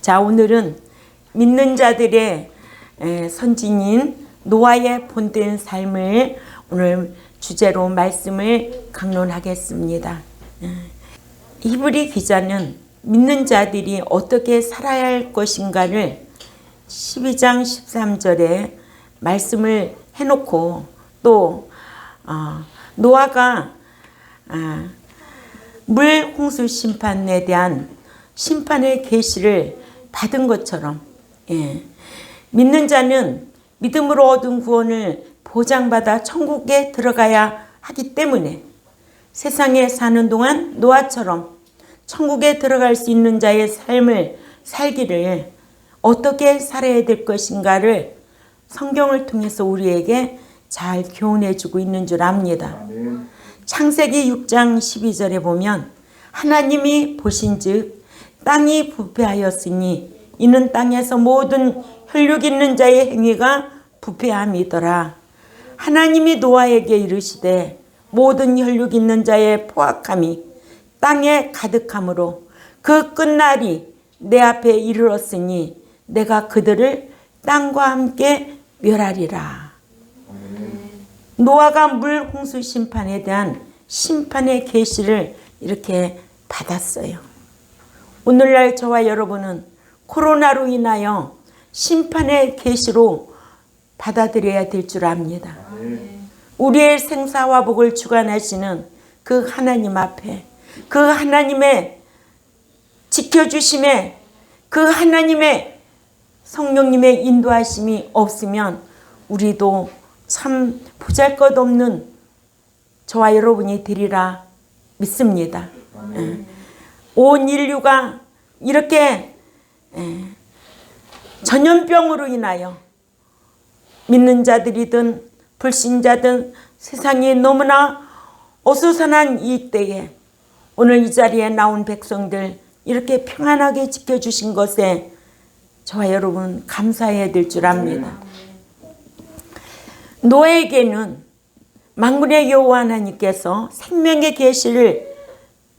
자, 오늘은 믿는 자들의 선진인 노아의 본된 삶을 오늘 주제로 말씀을 강론하겠습니다. 히브리 기자는 믿는 자들이 어떻게 살아야 할 것인가를 12장 13절에 말씀을 해놓고 또 노아가 물 홍수 심판에 대한 심판의 계시를 받은 것처럼 믿는 자는 믿음으로 얻은 구원을 보장받아 천국에 들어가야 하기 때문에 세상에 사는 동안 노아처럼 천국에 들어갈 수 있는 자의 삶을 살기를 어떻게 살아야 될 것인가를 성경을 통해서 우리에게 잘 교훈해 주고 있는 줄 압니다. 창세기 6장 12절에 보면 하나님이 보신즉 땅이 부패하였으니 이는 땅에서 모든 혈육 있는 자의 행위가 부패함이더라. 하나님이 노아에게 이르시되 모든 혈육 있는 자의 포악함이 땅에 가득함으로 그 끝날이 내 앞에 이르렀으니 내가 그들을 땅과 함께 멸하리라. 노아가 물 홍수 심판에 대한 심판의 계시를 이렇게 받았어요. 오늘날 저와 여러분은 코로나로 인하여 심판의 계시로 받아들여야 될 줄 압니다. 우리의 생사화복을 주관하시는 그 하나님 앞에 그 하나님의 지켜주심에 그 하나님의 성령님의 인도하심이 없으면 우리도 참 보잘것없는 저와 여러분이 되리라 믿습니다. 온 인류가 이렇게 전염병으로 인하여 믿는 자들이든 불신자든 세상이 너무나 어수선한 이 때에 오늘 이 자리에 나온 백성들 이렇게 평안하게 지켜주신 것에 저와 여러분 감사해야 될 줄 압니다. 노아에게는 만군의 여호와 하나님께서 생명의 계시를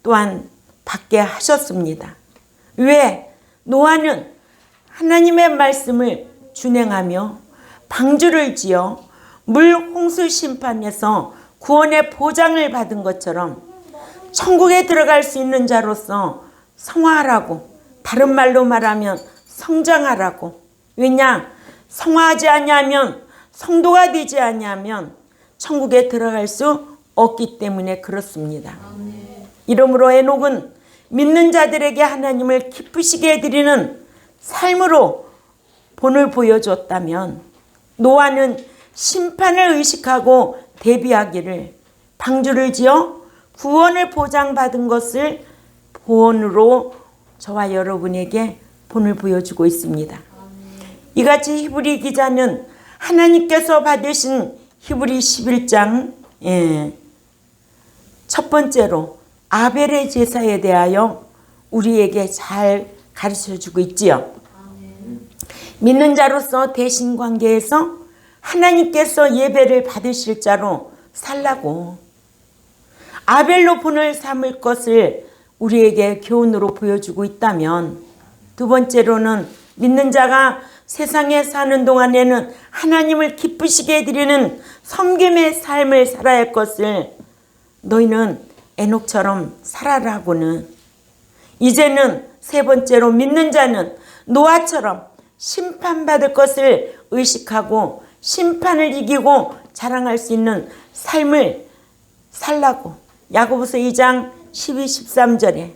또한 받게 하셨습니다. 왜? 노아는 하나님의 말씀을 준행하며 방주를 지어 물 홍수 심판에서 구원의 보장을 받은 것처럼 천국에 들어갈 수 있는 자로서 성화하라고, 다른 말로 말하면 성장하라고. 왜냐? 성화하지 아니하면, 성도가 되지 아니하면 천국에 들어갈 수 없기 때문에 그렇습니다. 이러므로 에녹은 믿는 자들에게 하나님을 기쁘시게 해드리는 삶으로 본을 보여줬다면 노아는 심판을 의식하고 대비하기를 방주를 지어 구원을 보장받은 것을 본으로 저와 여러분에게 본을 보여주고 있습니다. 이같이 히브리 기자는 하나님께서 받으신 히브리 11장 첫 번째로 아벨의 제사에 대하여 우리에게 잘 가르쳐주고 있지요. 믿는 자로서 대신관계에서 하나님께서 예배를 받으실 자로 살라고 아벨로 본을 삼을 것을 우리에게 교훈으로 보여주고 있다면, 두 번째로는 믿는 자가 세상에 사는 동안에는 하나님을 기쁘시게 해드리는 섬김의 삶을 살아야 할 것을 너희는 에녹처럼 살아라고는, 이제는 세 번째로 믿는 자는 노아처럼 심판받을 것을 의식하고 심판을 이기고 자랑할 수 있는 삶을 살라고 야고보서 2장 12, 13절에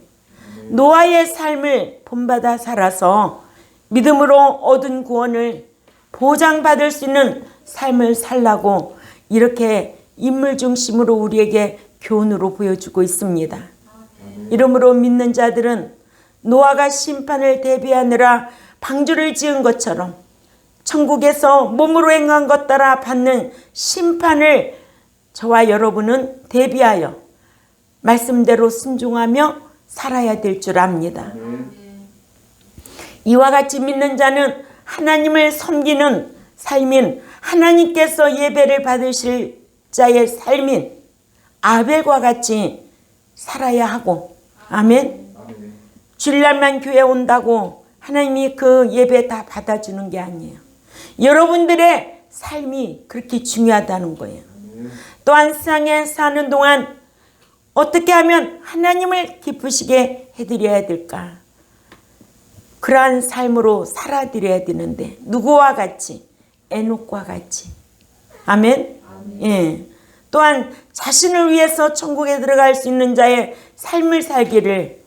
노아의 삶을 본받아 살아서 믿음으로 얻은 구원을 보장받을 수 있는 삶을 살라고 이렇게 인물 중심으로 우리에게 교훈으로 보여주고 있습니다. 이러므로 믿는 자들은 노아가 심판을 대비하느라 방주를 지은 것처럼 천국에서 몸으로 행한 것 따라 받는 심판을 저와 여러분은 대비하여 말씀대로 순종하며 살아야 될 줄 압니다. 이와 같이 믿는 자는 하나님을 섬기는 삶인, 하나님께서 예배를 받으실 자의 삶인 아벨과 같이 살아야 하고, 아멘. 주일날만 교회 온다고 하나님이 그 예배 다 받아주는 게 아니에요. 여러분들의 삶이 그렇게 중요하다는 거예요. 또한 세상에 사는 동안 어떻게 하면 하나님을 기쁘시게 해드려야 될까? 그러한 삶으로 살아드려야 되는데 누구와 같이? 에녹과 같이. 아멘? 예. 또한 자신을 위해서 천국에 들어갈 수 있는 자의 삶을 살기를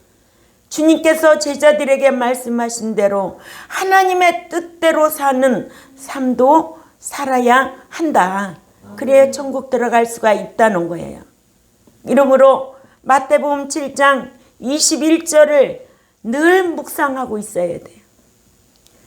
주님께서 제자들에게 말씀하신 대로 하나님의 뜻대로 사는 삶도 살아야 한다. 그래야 천국 들어갈 수가 있다는 거예요. 이러므로 마태복음 7장 21절을 늘 묵상하고 있어야 돼요.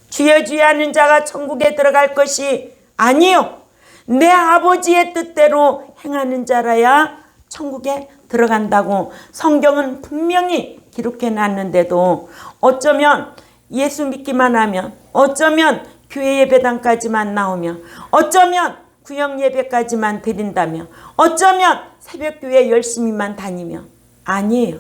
주여 주여 하는 자가 천국에 들어갈 것이 아니요 내 아버지의 뜻대로 행하는 자라야 천국에 들어간다고 성경은 분명히 기록해 놨는데도 어쩌면 예수 믿기만 하면, 어쩌면 교회 예배당까지만 나오면, 어쩌면 구역 예배까지만 드린다며, 어쩌면 새벽교회 열심히만 다니며, 아니에요.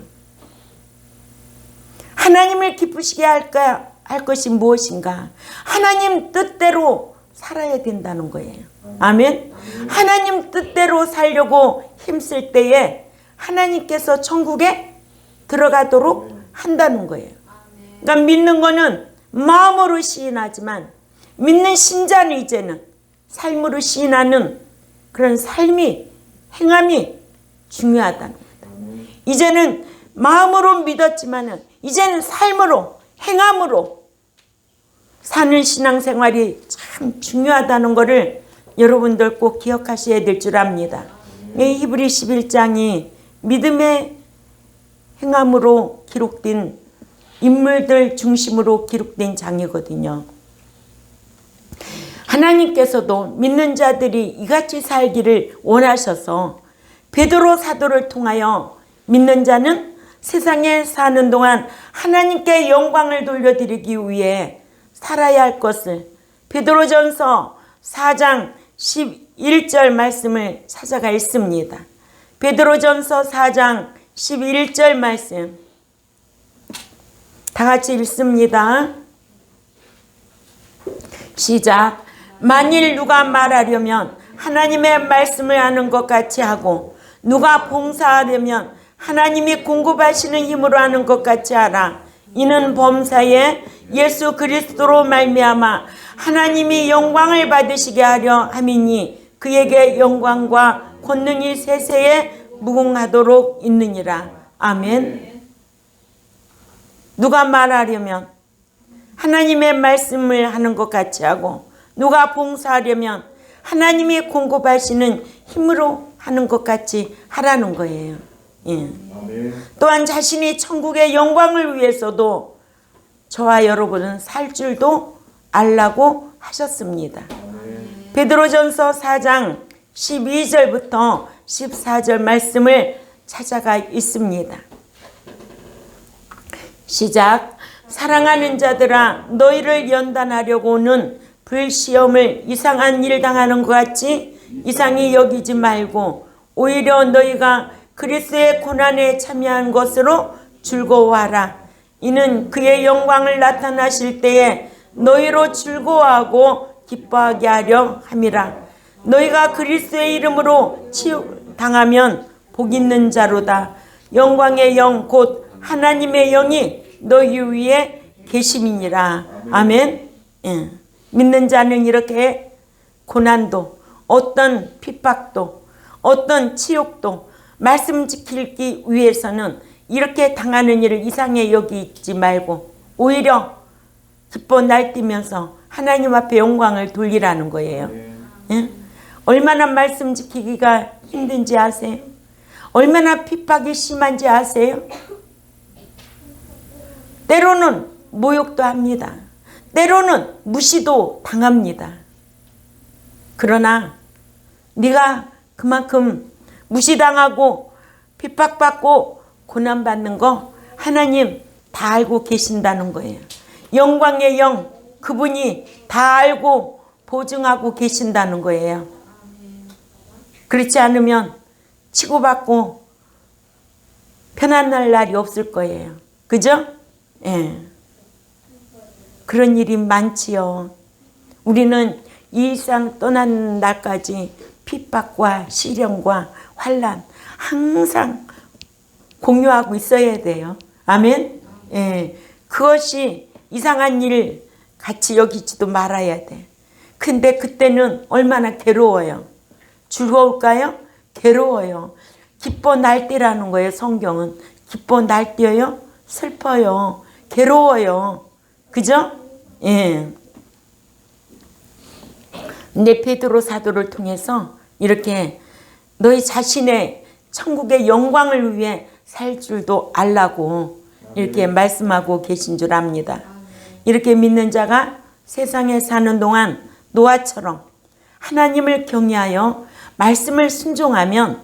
하나님을 기쁘시게 할 것이 무엇인가? 하나님 뜻대로 살아야 된다는 거예요. 아멘. 하나님 뜻대로 살려고 힘쓸 때에 하나님께서 천국에 들어가도록 한다는 거예요. 그러니까 믿는 거는 마음으로 시인하지만 믿는 신자는 이제는 삶으로 시인하는 그런 삶이, 행함이 중요하다는 겁니다. 이제는 마음으로 믿었지만은 이제는 삶으로, 행함으로 사는 신앙생활이 참 중요하다는 것을 여러분들 꼭 기억하셔야 될 줄 압니다. 히브리 11장이 믿음의 행함으로 기록된 인물들 중심으로 기록된 장이거든요. 하나님께서도 믿는 자들이 이같이 살기를 원하셔서 베드로 사도를 통하여 믿는 자는 세상에 사는 동안 하나님께 영광을 돌려드리기 위해 살아야 할 것을 베드로전서 4장 11절 말씀을 찾아가 있습니다. 베드로전서 4장 11절 말씀 다 같이 읽습니다. 시작. 만일 누가 말하려면 하나님의 말씀을 하는 것 같이 하고 누가 봉사하려면 하나님이 공급하시는 힘으로 하는 것 같이 하라. 이는 범사에 예수 그리스도로 말미암아 하나님이 영광을 받으시게 하려 함이니 그에게 영광과 권능이 세세에 무궁하도록 있느니라. 아멘. 누가 말하려면 하나님의 말씀을 하는 것 같이 하고 누가 봉사하려면 하나님이 공급하시는 힘으로 하는 것 같이 하라는 거예요. 예. 또한 자신이 천국의 영광을 위해서도 저와 여러분은 살 줄도 알라고 하셨습니다. 베드로전서 4장 12절부터 14절 말씀을 찾아가 있습니다. 시작. 사랑하는 자들아 너희를 연단하려고는 불시험을 이상한 일 당하는 것 같이 이상히 여기지 말고 오히려 너희가 그리스도의 고난에 참여한 것으로 즐거워하라. 이는 그의 영광을 나타나실 때에 너희로 즐거워하고 기뻐하게 하려 함이라. 너희가 그리스도의 이름으로 치유당하면 복 있는 자로다. 영광의 영 곧 하나님의 영이 너희 위에 계심이니라. 아멘. 예. 믿는 자는 이렇게 고난도 어떤 핍박도 어떤 치욕도 말씀 지키기 위해서는 이렇게 당하는 일을 이상히 여기지 말고 오히려 기뻐 날뛰면서 하나님 앞에 영광을 돌리라는 거예요. 예? 얼마나 말씀 지키기가 힘든지 아세요? 얼마나 핍박이 심한지 아세요? 때로는 모욕도 합니다. 때로는 무시도 당합니다. 그러나 네가 그만큼 무시당하고 핍박받고 고난받는 거 하나님 다 알고 계신다는 거예요. 영광의 영 그분이 다 알고 보증하고 계신다는 거예요. 그렇지 않으면 치고받고 편안할 날이 없을 거예요. 그죠? 예. 그런 일이 많지요. 우리는 이 상 떠나는 날까지 핍박과 시련과 환난 항상 공유하고 있어야 돼요. 아멘. 예, 그것이 이상한 일 같이 여기지도 말아야 돼. 근데 그때는 얼마나 괴로워요. 즐거울까요? 괴로워요. 기뻐 날뛰라는 거예요. 성경은 기뻐 날뛰어요. 슬퍼요. 괴로워요. 그죠? 예. 근데 베드로 사도를 통해서 이렇게 너희 자신의 천국의 영광을 위해 살 줄도 알라고 이렇게 말씀하고 계신 줄 압니다. 이렇게 믿는 자가 세상에 사는 동안 노아처럼 하나님을 경외하여 말씀을 순종하면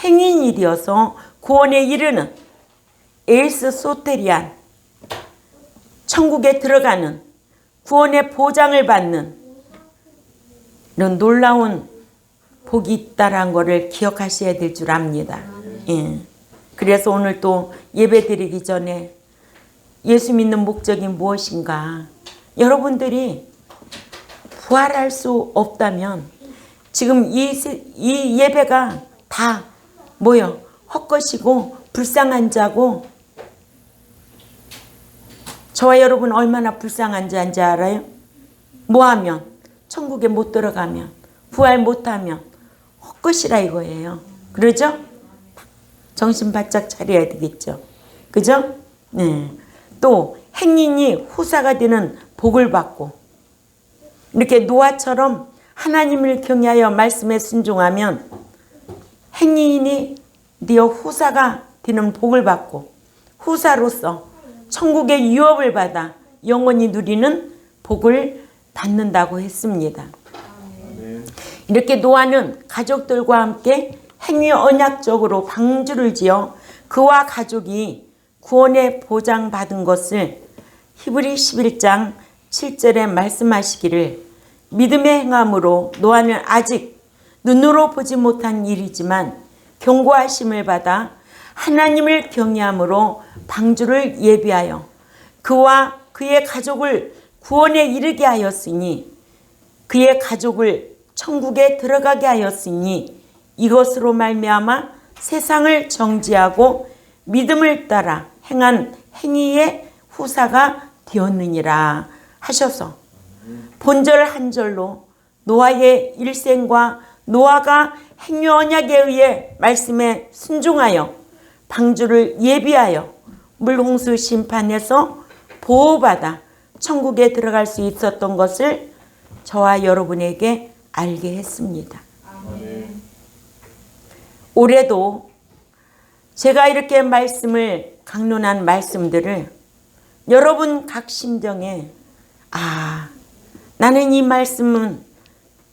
행인일이어서 구원에 이르는 에이스 소테리안 천국에 들어가는 구원의 보장을 받는 이런 놀라운 복이 있다라는 것을 기억하셔야 될 줄 압니다. 예. 그래서 오늘 또 예배 드리기 전에 예수 믿는 목적이 무엇인가? 여러분들이 부활할 수 없다면 지금 이 예배가 다 뭐요? 헛것이고 불쌍한 자고 저와 여러분 얼마나 불쌍한 자인지 알아요? 뭐하면? 천국에 못 들어가면 부활 못하면 헛것이라 이거예요. 그러죠? 정신 바짝 차려야 되겠죠. 그죠? 네. 또 행인이 후사가 되는 복을 받고 이렇게 노아처럼 하나님을 경외하여 말씀에 순종하면 행인이 되어 후사가 되는 복을 받고 후사로서 천국의 유업을 받아 영원히 누리는 복을 받는다고 했습니다. 이렇게 노아는 가족들과 함께 행위 언약적으로 방주를 지어 그와 가족이 구원의 보장받은 것을 히브리 11장 7절에 말씀하시기를 믿음의 행함으로 노아는 아직 눈으로 보지 못한 일이지만 경고하심을 받아 하나님을 경외함으로 방주를 예비하여 그와 그의 가족을 구원에 이르게 하였으니 그의 가족을 천국에 들어가게 하였으니 이것으로 말미암아 세상을 정죄하고 믿음을 따라 행한 행위의 후사가 되었느니라 하셔서 본절 한 절로 노아의 일생과 노아가 행위 언약에 의해 말씀에 순종하여 방주를 예비하여 물홍수 심판에서 보호받아 천국에 들어갈 수 있었던 것을 저와 여러분에게 알게 했습니다. 올해도 제가 이렇게 말씀을 강론한 말씀들을 여러분 각 심정에 나는 이 말씀은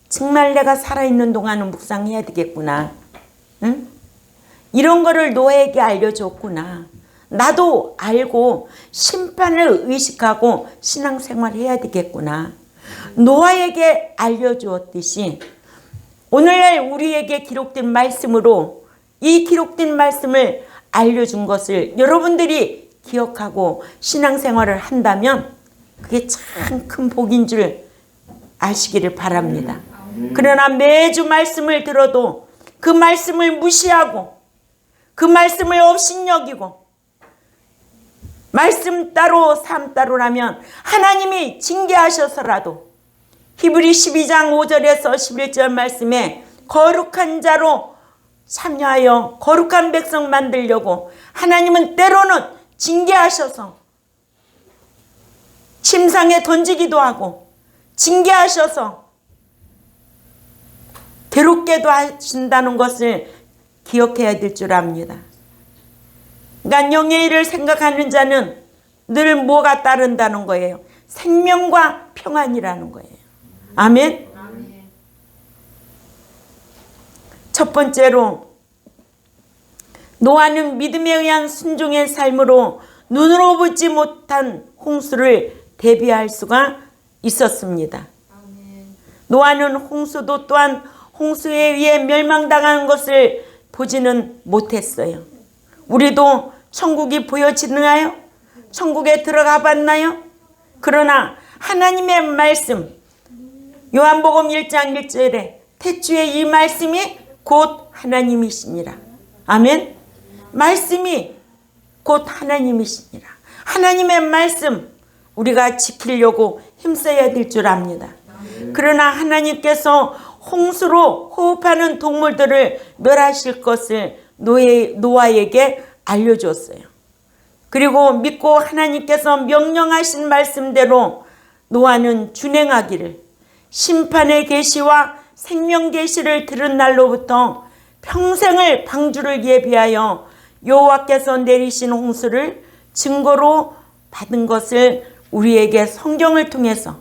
정말 내가 살아있는 동안은 묵상해야 되겠구나. 응? 이런 거를 노아에게 알려줬구나. 나도 알고 심판을 의식하고 신앙생활 해야 되겠구나. 노아에게 알려주었듯이 오늘날 우리에게 기록된 말씀으로 이 기록된 말씀을 알려준 것을 여러분들이 기억하고 신앙생활을 한다면 그게 참 큰 복인 줄 아시기를 바랍니다. 그러나 매주 말씀을 들어도 그 말씀을 무시하고 그 말씀을 업신여기고 말씀 따로 삶 따로라면 하나님이 징계하셔서라도 히브리 12장 5절에서 11절 말씀에 거룩한 자로 참여하여 거룩한 백성 만들려고 하나님은 때로는 징계하셔서 침상에 던지기도 하고 징계하셔서 괴롭게도 하신다는 것을 기억해야 될 줄 압니다. 그러니까 영의 일을 생각하는 자는 늘 뭐가 따른다는 거예요? 생명과 평안이라는 거예요. 아멘? 첫 번째로 노아는 믿음에 의한 순종의 삶으로 눈으로 보지 못한 홍수를 대비할 수가 있었습니다. 노아는 홍수도 또한 홍수에 의해 멸망당하는 것을 보지는 못했어요. 우리도 천국이 보여지나요? 천국에 들어가 봤나요? 그러나 하나님의 말씀, 요한복음 1장 1절에 태초에 이 말씀이 곧 하나님이시니라. 아멘. 말씀이 곧 하나님이시니라. 하나님의 말씀 우리가 지키려고 힘써야 될 줄 압니다. 그러나 하나님께서 홍수로 호흡하는 동물들을 멸하실 것을 노아에게 알려줬어요. 그리고 믿고 하나님께서 명령하신 말씀대로 노아는 준행하기를, 심판의 계시와 생명 계시를 들은 날로부터 평생을 방주를 예비하여 여호와께서 내리신 홍수를 증거로 받은 것을 우리에게 성경을 통해서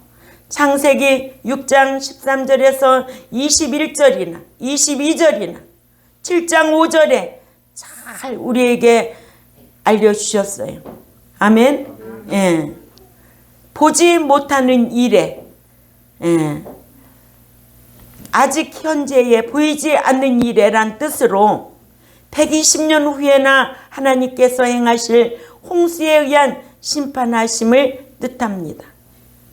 창세기 6장 13절에서 21절이나 22절이나 7장 5절에 잘 우리에게 알려주셨어요. 아멘. 예. 보지 못하는 일에, 예. 아직 현재에 보이지 않는 일에란 뜻으로 120년 후에나 하나님께서 행하실 홍수에 의한 심판하심을 뜻합니다.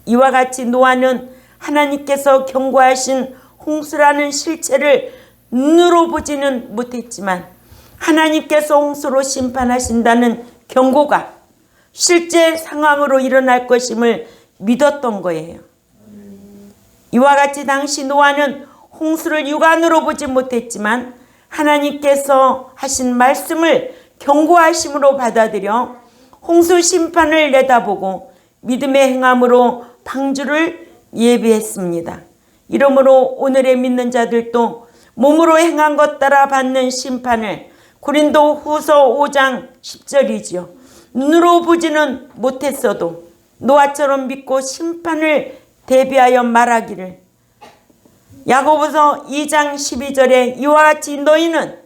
이와 같이 노아는 하나님께서 경고하신 홍수라는 실체를 눈으로 보지는 못했지만 하나님께서 홍수로 심판하신다는 경고가 실제 상황으로 일어날 것임을 믿었던 거예요. 이와 같이 당시 노아는 홍수를 육안으로 보지 못했지만 하나님께서 하신 말씀을 경고하심으로 받아들여 홍수 심판을 내다보고 믿음의 행함으로 방주를 예비했습니다. 이러므로 오늘의 믿는 자들도 몸으로 행한 것 따라 받는 심판을 고린도 후서 5장 10절이지요. 눈으로 보지는 못했어도 노아처럼 믿고 심판을 대비하여 말하기를, 야고보서 2장 12절에 이와 같이 너희는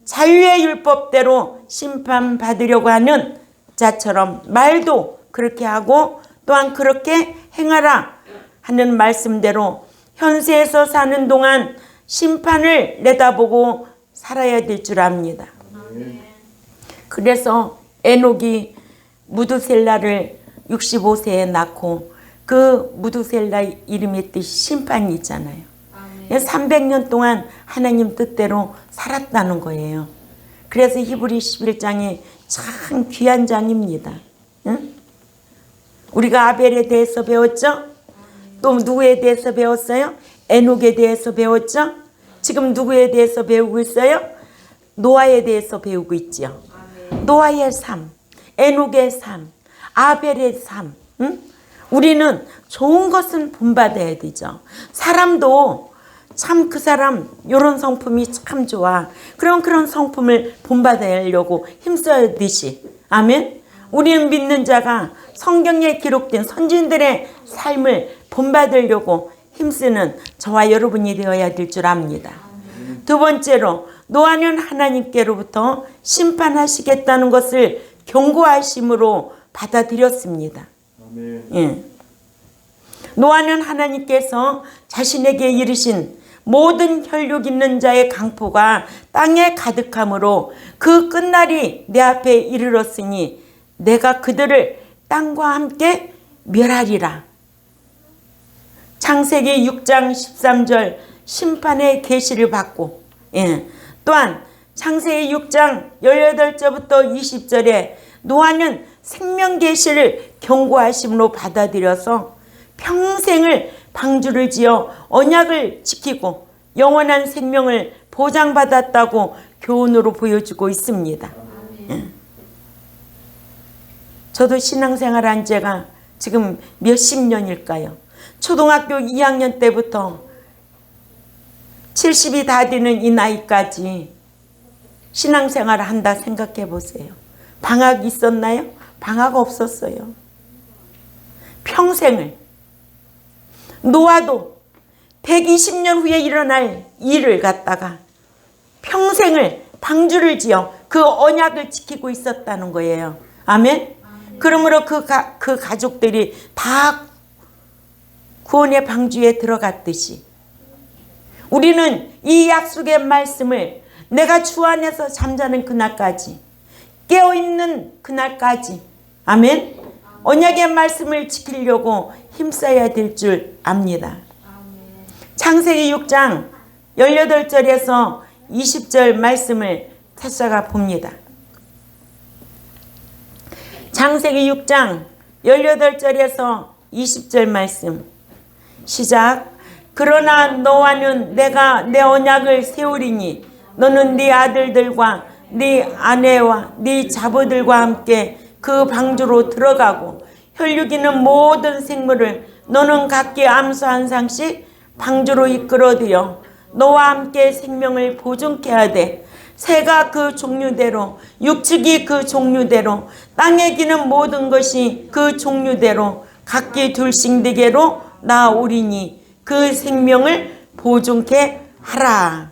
자유의 율법대로 심판받으려고 하는 자처럼 말도 그렇게 하고 또한 그렇게 행하라 하는 말씀대로 현세에서 사는 동안 심판을 내다보고 살아야 될 줄 압니다. 그래서 에녹이 무두셀라를 65세에 낳고 그 무두셀라 이름의 뜻이 심판이 있잖아요. 300년 동안 하나님 뜻대로 살았다는 거예요. 그래서 히브리 11장이 참 귀한 장입니다. 응? 우리가 아벨에 대해서 배웠죠? 또 누구에 대해서 배웠어요? 에녹에 대해서 배웠죠? 지금 누구에 대해서 배우고 있어요? 노아에 대해서 배우고 있죠. 노아의 삶, 에녹의 삶, 아벨의 삶. 응? 우리는 좋은 것은 본받아야 되죠. 사람도 참 그 사람 이런 성품이 참 좋아. 그럼 그런 성품을 본받으려고 힘써야 되시. 아멘. 우리는 믿는 자가 성경에 기록된 선진들의 삶을 본받으려고 힘쓰는 저와 여러분이 되어야 될 줄 압니다. 두 번째로 노아는 하나님께로부터 심판하시겠다는 것을 경고하심으로 받아들였습니다. 예. 노아는 하나님께서 자신에게 이르신 모든 혈육 있는 자의 강포가 땅에 가득함으로 그 끝날이 내 앞에 이르렀으니 내가 그들을 땅과 함께 멸하리라. 창세기 6장 13절 심판의 계시를 받고, 예. 또한 창세기 6장 18절부터 20절에 노아는 생명 계시를 경고하심으로 받아들여서 평생을 방주를 지어 언약을 지키고 영원한 생명을 보장받았다고 교훈으로 보여주고 있습니다. 저도 신앙생활한 지가 지금 몇십 년일까요? 초등학교 2학년 때부터 70이 다 되는 이 나이까지 신앙생활을 한다 생각해 보세요. 방학이 있었나요? 방학 없었어요. 평생을. 노아도 120년 후에 일어날 일을 갖다가 평생을 방주를 지어 그 언약을 지키고 있었다는 거예요. 아멘. 그러므로 그 가족들이 다 구원의 방주에 들어갔듯이 우리는 이 약속의 말씀을 내가 주 안에서 잠자는 그날까지, 깨어있는 그날까지, 아멘, 언약의 말씀을 지키려고 힘써야 될 줄 압니다. 창세기 6장 18절에서 20절 말씀을 찾아가 봅니다. 창세기 6장 18절에서 20절 말씀 시작. 그러나 너와는 내가 내 언약을 세우리니 너는 네 아들들과 네 아내와 네 자부들과 함께 그 방주로 들어가고 혈육이는 모든 생물을 너는 각기 암소 한 쌍씩 방주로 이끌어들여 너와 함께 생명을 보존케 하되 새가 그 종류대로 육축이 그 종류대로 땅에 기는 모든 것이 그 종류대로 각기 둘씩 네게로 나오리니 그 생명을 보존케 하라.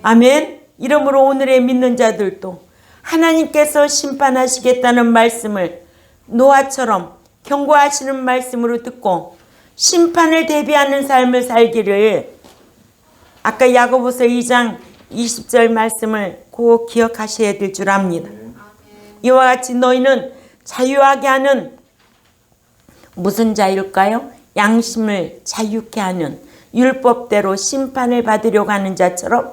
아멘. 이러므로 오늘의 믿는 자들도 하나님께서 심판하시겠다는 말씀을 노아처럼 경고하시는 말씀으로 듣고 심판을 대비하는 삶을 살기를 아까 야고보서 2장 20절 말씀을 꼭 기억하셔야 될 줄 압니다. 이와 같이 너희는 자유하게 하는 무슨 자유일까요? 양심을 자유케 하는 율법대로 심판을 받으려고 하는 자처럼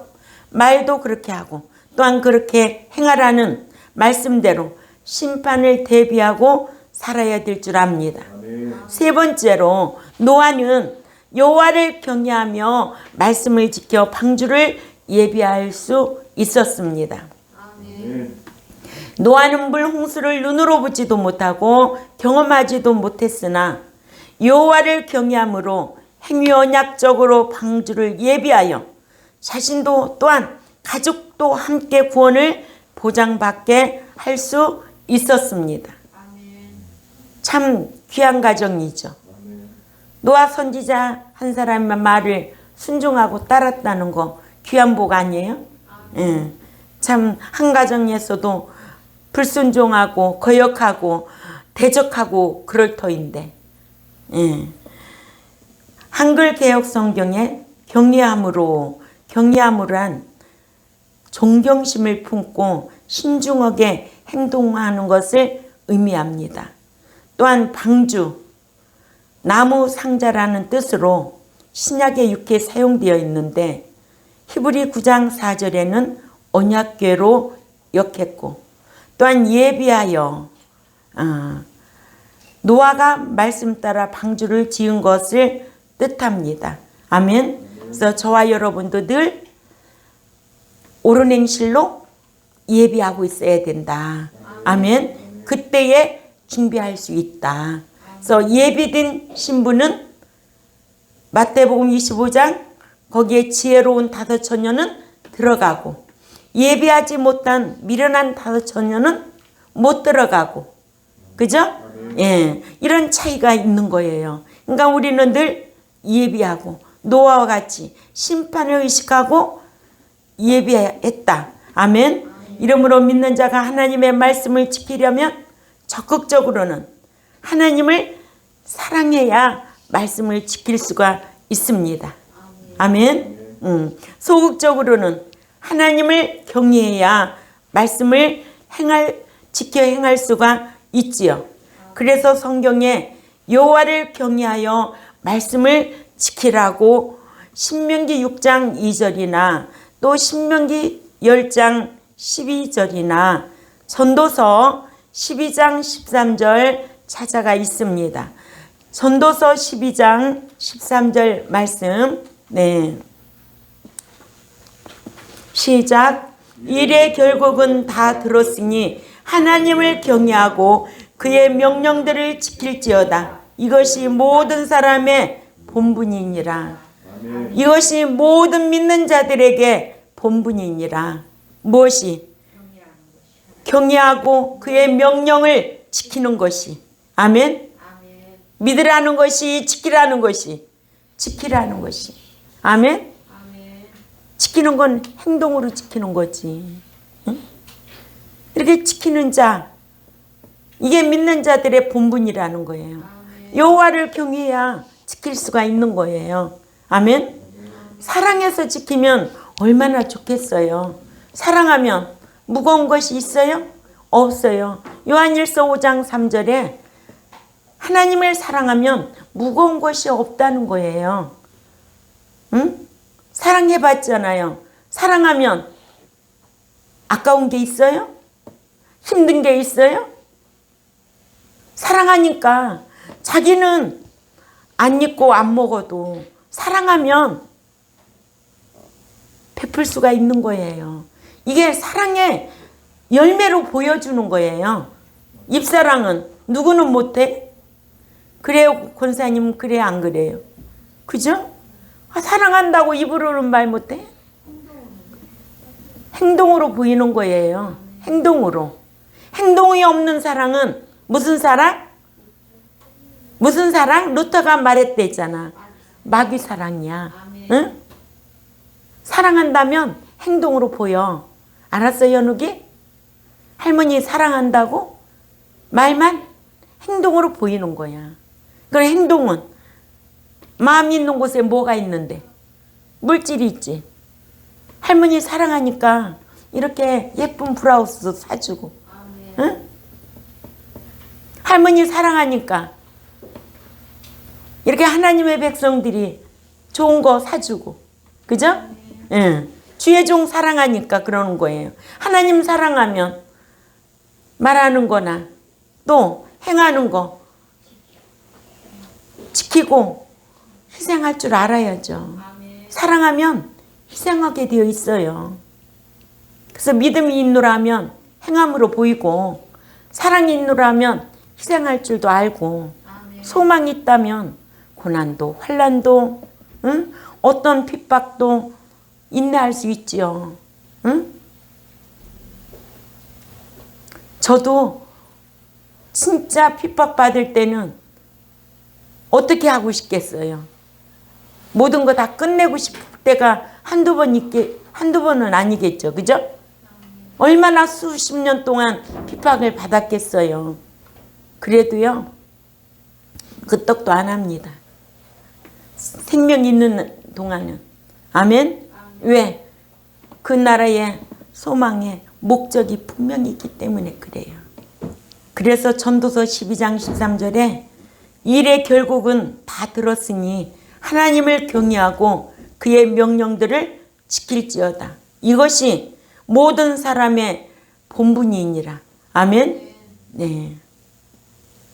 말도 그렇게 하고 또한 그렇게 행하라는 말씀대로 심판을 대비하고 살아야 될 줄 압니다. 세 번째로 노아는 여호와를 경외하며 말씀을 지켜 방주를 예비할 수 있었습니다. 노아는 물 홍수를 눈으로 보지도 못하고 경험하지도 못했으나 여호와를 경외함으로 행위 언약적으로 방주를 예비하여 자신도 또한 가족도 함께 구원을 보장받게 할 수 있었습니다. 참 귀한 가정이죠. 노아 선지자 한 사람의 말을 순종하고 따랐다는 거 귀한 복 아니에요? 참 한 가정에서도 불순종하고 거역하고 대적하고 그럴 터인데 한글 개혁 성경에 경외함으로 한 존경심을 품고 신중하게 행동하는 것을 의미합니다. 또한 방주, 나무 상자라는 뜻으로 신약의 육에 사용되어 있는데 히브리 9장 4절에는 언약궤로 역했고 또한 예비하여 노아가 말씀 따라 방주를 지은 것을 뜻합니다. 아멘. 그래서 저와 여러분도 늘 옳은 행실로 예비하고 있어야 된다. 아멘. 그때에 준비할 수 있다. 그래서 예비된 신부는 마태복음 25장 거기에 지혜로운 다섯 처녀는 들어가고 예비하지 못한 미련한 다섯 처녀는 못 들어가고 그죠? 예, 이런 차이가 있는 거예요. 그러니까 우리는 늘 예비하고 노아와 같이 심판을 의식하고 예비했다. 아멘. 이러므로 믿는 자가 하나님의 말씀을 지키려면 적극적으로는 하나님을 사랑해야 말씀을 지킬 수가 있습니다. 아멘. 소극적으로는 하나님을 경외해야 말씀을 지켜 행할 수가 있지요. 그래서 성경에 여호와를 경외하여 말씀을 지키라고 신명기 6장 2절이나 또 신명기 10장 12절이나 전도서 12장 13절 찾아가 있습니다. 전도서 12장 13절 말씀. 네. 시작. 일의 결국은 다 들었으니 하나님을 경외하고 그의 명령들을 지킬지어다. 이것이 모든 사람의 본분이니라. 이것이 모든 믿는 자들에게 본분이니라. 무엇이? 경외하고 그의 명령을 지키는 것이. 아멘. 믿으라는 것이 지키라는 것이. 지키라는 것이. 아멘. 지키는 건 행동으로 지키는 거지. 응? 이렇게 지키는 자, 이게 믿는 자들의 본분이라는 거예요. 여호와를 경외해야 지킬 수가 있는 거예요. 아멘. 사랑해서 지키면 얼마나 좋겠어요. 사랑하면 무거운 것이 있어요? 없어요. 요한일서 5장 3절에 하나님을 사랑하면 무거운 것이 없다는 거예요. 응? 사랑해봤잖아요. 사랑하면 아까운 게 있어요? 힘든 게 있어요? 사랑하니까 자기는 안 입고 안 먹어도 사랑하면 베풀 수가 있는 거예요. 이게 사랑의 열매로 보여주는 거예요. 입사랑은 누구는 못해? 그래요, 권사님. 그래, 안 그래요? 그죠? 사랑한다고 입으로는 말 못해? 행동으로 보이는 거예요. 행동으로. 행동이 없는 사랑은 무슨 사랑? 무슨 사랑? 루터가 말했대잖아. 마귀 사랑이야. 응? 사랑한다면 행동으로 보여. 알았어, 연욱이? 할머니 사랑한다고? 말만 행동으로 보이는 거야. 그럼 행동은 마음 있는 곳에 뭐가 있는데? 물질이 있지. 할머니 사랑하니까 이렇게 예쁜 브라우스도 사주고, 응? 할머니 사랑하니까 이렇게 하나님의 백성들이 좋은 거 사주고, 그죠? 응. 주의 종 사랑하니까 그러는 거예요. 하나님 사랑하면 말하는 거나 또 행하는 거 지키고 희생할 줄 알아야죠. 사랑하면 희생하게 되어 있어요. 그래서 믿음이 있노라면 행함으로 보이고, 사랑이 있노라면 희생할 줄도 알고, 소망이 있다면 고난도 환난도, 응? 어떤 핍박도 인내할 수 있지요. 응? 저도 진짜 핍박받을 때는 어떻게 하고 싶겠어요? 모든 거 다 끝내고 싶을 때가 한두 번은 아니겠죠. 그죠? 얼마나 수십 년 동안 핍박을 받았겠어요. 그래도요, 그 떡도 안 합니다. 생명 있는 동안은. 아멘? 왜? 그 나라의 소망의 목적이 분명히 있기 때문에 그래요. 그래서 전도서 12장 13절에 일의 결국은 다 들었으니 하나님을 경외하고 그의 명령들을 지킬지어다. 이것이 모든 사람의 본분이니라. 아멘? 네.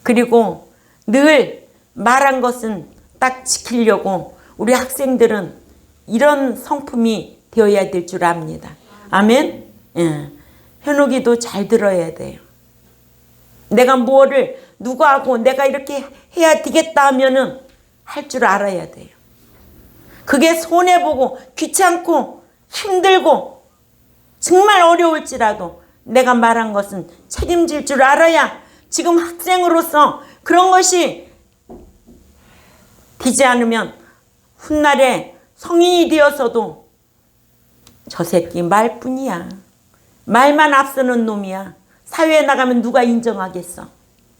그리고 늘 말한 것은 딱 지키려고 우리 학생들은 이런 성품이 되어야 될 줄 압니다. 아멘? 예. 현욱이도 잘 들어야 돼요. 내가 뭐를 누구하고 내가 이렇게 해야 되겠다 하면은 할 줄 알아야 돼요. 그게 손해보고 귀찮고 힘들고 정말 어려울지라도 내가 말한 것은 책임질 줄 알아야 지금 학생으로서 그런 것이 되지 않으면 훗날에 성인이 되어서도 저 새끼 말뿐이야. 말만 앞서는 놈이야. 사회에 나가면 누가 인정하겠어?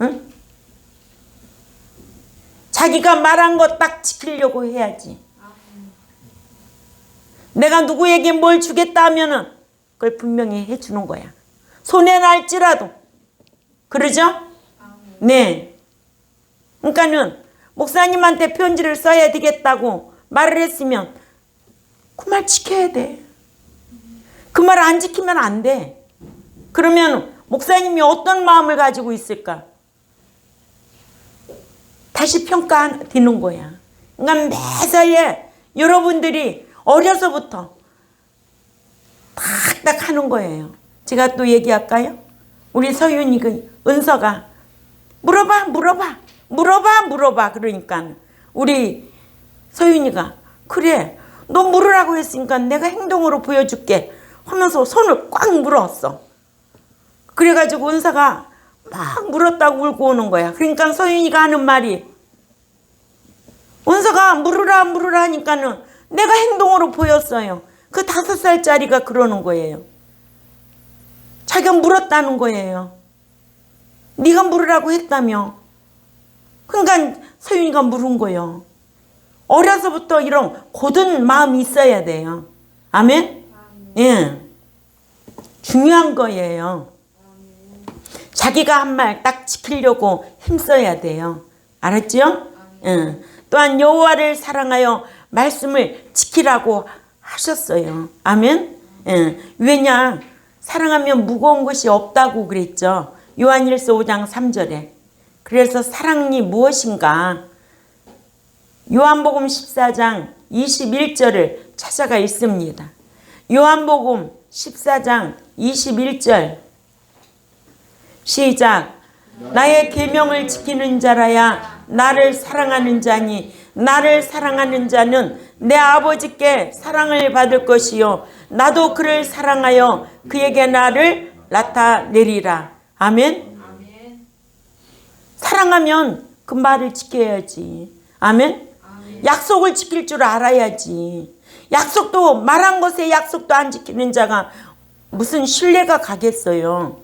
응? 자기가 말한 거 딱 지키려고 해야지. 내가 누구에게 뭘 주겠다 하면은 그걸 분명히 해주는 거야. 손해 날지라도. 그러죠? 네. 그러니까는 목사님한테 편지를 써야 되겠다고 말을 했으면 그 말 지켜야 돼. 그 말 안 지키면 안 돼. 그러면 목사님이 어떤 마음을 가지고 있을까? 다시 평가되는 거야. 그러니까 매사에 여러분들이 어려서부터 탁탁 하는 거예요. 제가 또 얘기할까요? 우리 서윤이 그 은서가 물어봐 그러니까 우리 서윤이가 그래 너 물으라고 했으니까 내가 행동으로 보여줄게 하면서 손을 꽉 물었어. 그래가지고 은서가 막 물었다고 울고 오는 거야. 그러니까 서윤이가 하는 말이 은서가 물으라 하니까는 내가 행동으로 보였어요. 그 5살짜리가 그러는 거예요. 자기가 물었다는 거예요. 네가 물으라고 했다며. 그러니까 서윤이가 물은 거예요. 어려서부터 이런 고든 마음이 있어야 돼요. 아멘? 예. 중요한 거예요. 자기가 한 말 딱 지키려고 힘써야 돼요. 알았죠? 또한 여호와를 사랑하여 말씀을 지키라고 하셨어요. 아멘. 왜냐? 사랑하면 무거운 것이 없다고 그랬죠. 요한일서 5장 3절에. 그래서 사랑이 무엇인가? 요한복음 14장 21절을 찾아가 있습니다. 요한복음 14장 21절 시작. 나의 계명을 지키는 자라야 나를 사랑하는 자니 나를 사랑하는 자는 내 아버지께 사랑을 받을 것이요 나도 그를 사랑하여 그에게 나를 나타내리라. 아멘. 사랑하면 그 말을 지켜야지. 아멘. 약속을 지킬 줄 알아야지. 약속도 말한 것에 약속도 안 지키는 자가 무슨 신뢰가 가겠어요.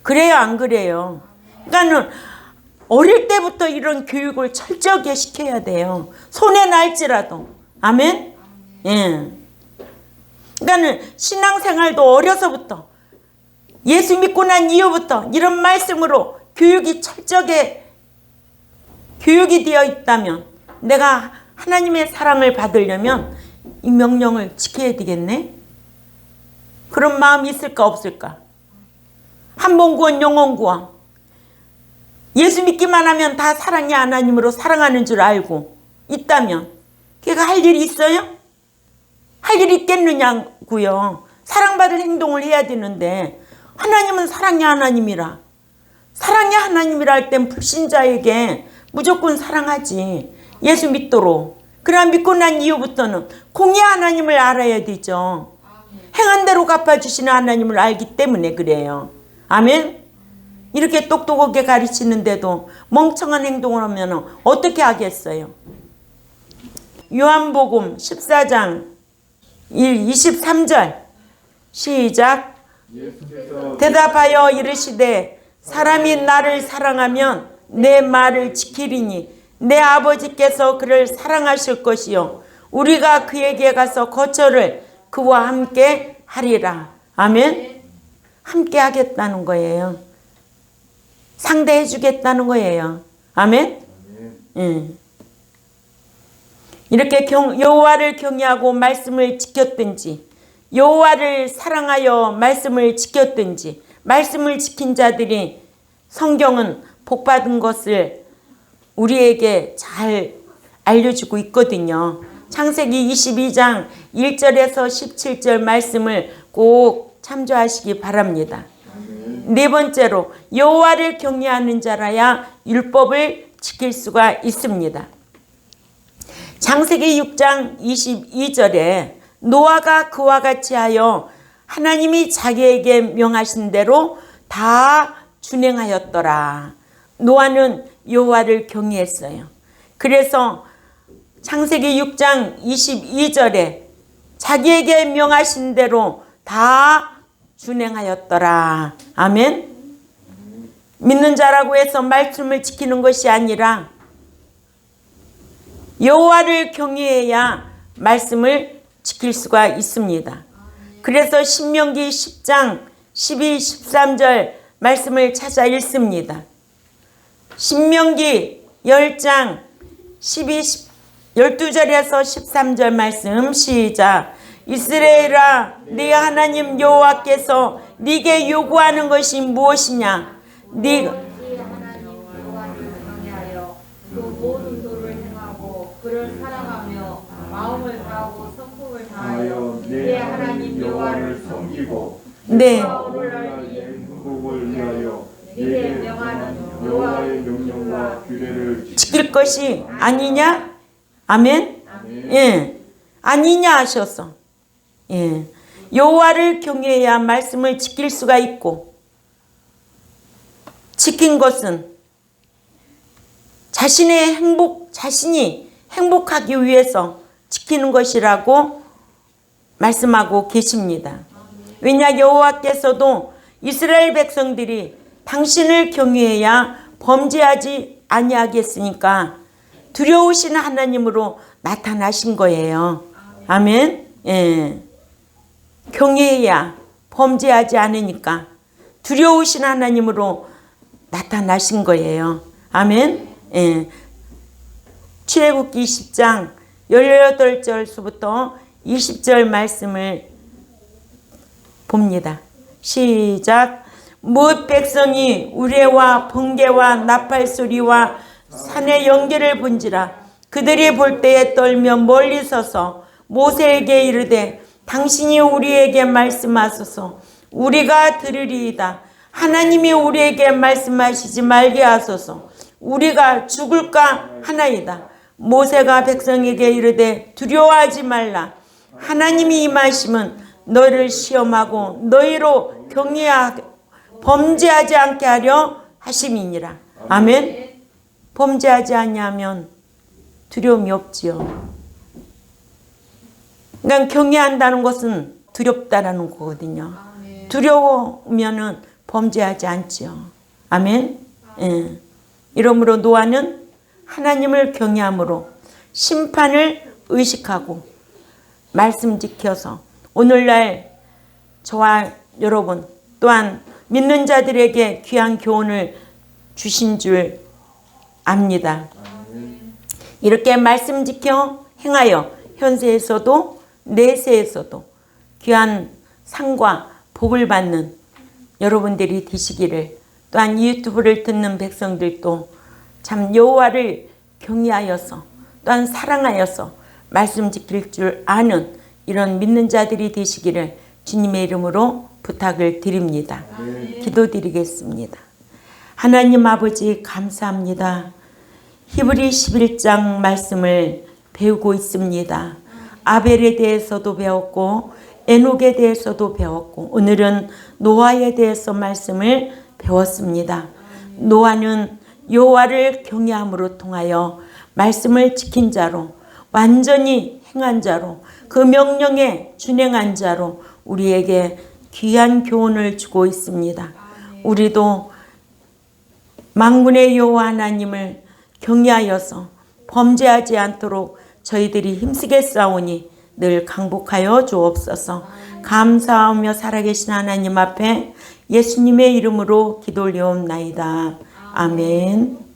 그래요 안 그래요? 그러니까는 어릴 때부터 이런 교육을 철저하게 시켜야 돼요. 손에 날지라도. 아멘? 예. 그러니까는 신앙생활도 어려서부터 예수 믿고 난 이후부터 이런 말씀으로 교육이 철저하게 교육이 되어 있다면 내가 하나님의 사랑을 받으려면 이 명령을 지켜야 되겠네? 그런 마음이 있을까 없을까? 한 번 구원 영원 구원. 예수 믿기만 하면 다 사랑이 하나님으로 사랑하는 줄 알고 있다면 걔가 할 일이 있어요? 할 일이 있겠느냐고요. 사랑받을 행동을 해야 되는데 하나님은 사랑의 하나님이라. 사랑의 하나님이라 할 땐 불신자에게 무조건 사랑하지. 예수 믿도록. 그러나 믿고 난 이후부터는 공의 하나님을 알아야 되죠. 행한 대로 갚아주시는 하나님을 알기 때문에 그래요. 아멘? 이렇게 똑똑하게 가르치는데도 멍청한 행동을 하면 어떻게 하겠어요? 요한복음 14장 23절 시작. 대답하여 이르시되 사람이 나를 사랑하면 내 말을 지키리니 내 아버지께서 그를 사랑하실 것이요 우리가 그에게 가서 거처를 그와 함께 하리라. 아멘. 함께 하겠다는 거예요. 상대해 주겠다는 거예요. 아멘. 이렇게 여호와를 경외하고 말씀을 지켰든지 여호와를 사랑하여 말씀을 지켰든지 말씀을 지킨 자들이 성경은 복받은 것을 우리에게 잘 알려주고 있거든요. 창세기 22장 1절에서 17절 말씀을 꼭 참조하시기 바랍니다. 네 번째로 여호와를 경외하는 자라야 율법을 지킬 수가 있습니다. 창세기 6장 22절에 노아가 그와 같이 하여 하나님이 자기에게 명하신 대로 다 준행하였더라. 노아는 여호와를 경외했어요. 그래서 창세기 6장 22절에 자기에게 명하신 대로 다 준행하였더라. 아멘. 믿는 자라고 해서 말씀을 지키는 것이 아니라 여호와를 경외해야 말씀을 지킬 수가 있습니다. 그래서 신명기 10장 12, 13절 말씀을 찾아 읽습니다. 신명기 10장 12, 12절에서 13절 말씀 시작. 이스라엘아 네 하나님 여호와께서 네게 요구하는 것이 무엇이냐? 네 하나님 여호와를 경외하여 그 모든 도를 행하고 그를 사랑하며 마음을 다하고 성품을 다하여 네 하나님 여호와를 섬기고 네. 오늘날 행복을 위하여 네게 명하는 여호와의 명령과 규례를 지킬 것이 아니냐? 아멘? 예. 아니냐 하셨어. 예. 여호와를 경외해야 말씀을 지킬 수가 있고 지킨 것은 자신이 행복하기 위해서 지키는 것이라고 말씀하고 계십니다. 왜냐 여호와께서도 이스라엘 백성들이 당신을 경외해야 범죄하지 아니하겠으니까 두려우신 하나님으로 나타나신 거예요. 아멘. 예. 경외해야 범죄하지 않으니까 두려우신 하나님으로 나타나신 거예요. 아멘. 출애굽기 10장 18절서부터 20절 말씀을 봅니다. 시작. 뭇 백성이 우레와 번개와 나팔 소리와 산의 연기를 본지라 그들이 볼 때에 떨며 멀리 서서 모세에게 이르되 당신이 우리에게 말씀하소서 우리가 들으리이다. 하나님이 우리에게 말씀하시지 말게 하소서. 우리가 죽을까 하나이다. 모세가 백성에게 이르되 두려워하지 말라. 하나님이 임하시면 너희를 시험하고 너희로 경외하게 범죄하지 않게 하려 하심이니라. 아멘. 범죄하지 않냐면 두려움이 없지요. 그러니까 경외한다는 것은 두렵다라는 거거든요. 두려우면은 범죄하지 않지요. 아멘. 예. 이러므로 노아는 하나님을 경외함으로 심판을 의식하고 말씀 지켜서 오늘날 저와 여러분 또한 믿는 자들에게 귀한 교훈을 주신 줄 압니다. 이렇게 말씀 지켜 행하여 현세에서도 내세에서도 귀한 상과 복을 받는 여러분들이 되시기를, 또한 이 유튜브를 듣는 백성들도 참 여호와를 경외하여서 또한 사랑하여서 말씀 지킬 줄 아는 이런 믿는 자들이 되시기를 주님의 이름으로 부탁을 드립니다. 기도드리겠습니다. 하나님 아버지 감사합니다. 히브리 11장 말씀을 배우고 있습니다. 아벨에 대해서도 배웠고 에녹에 대해서도 배웠고 오늘은 노아에 대해서 말씀을 배웠습니다. 노아는 여호와를 경외함으로 통하여 말씀을 지킨 자로, 완전히 행한 자로, 그 명령에 준행한 자로 우리에게 귀한 교훈을 주고 있습니다. 우리도 만군의 여호와 하나님을 경외하여서 범죄하지 않도록 저희들이 힘쓰겠사오니 늘 강복하여 주옵소서. 감사하며 살아계신 하나님 앞에 예수님의 이름으로 기도 올려옵나이다. 아멘.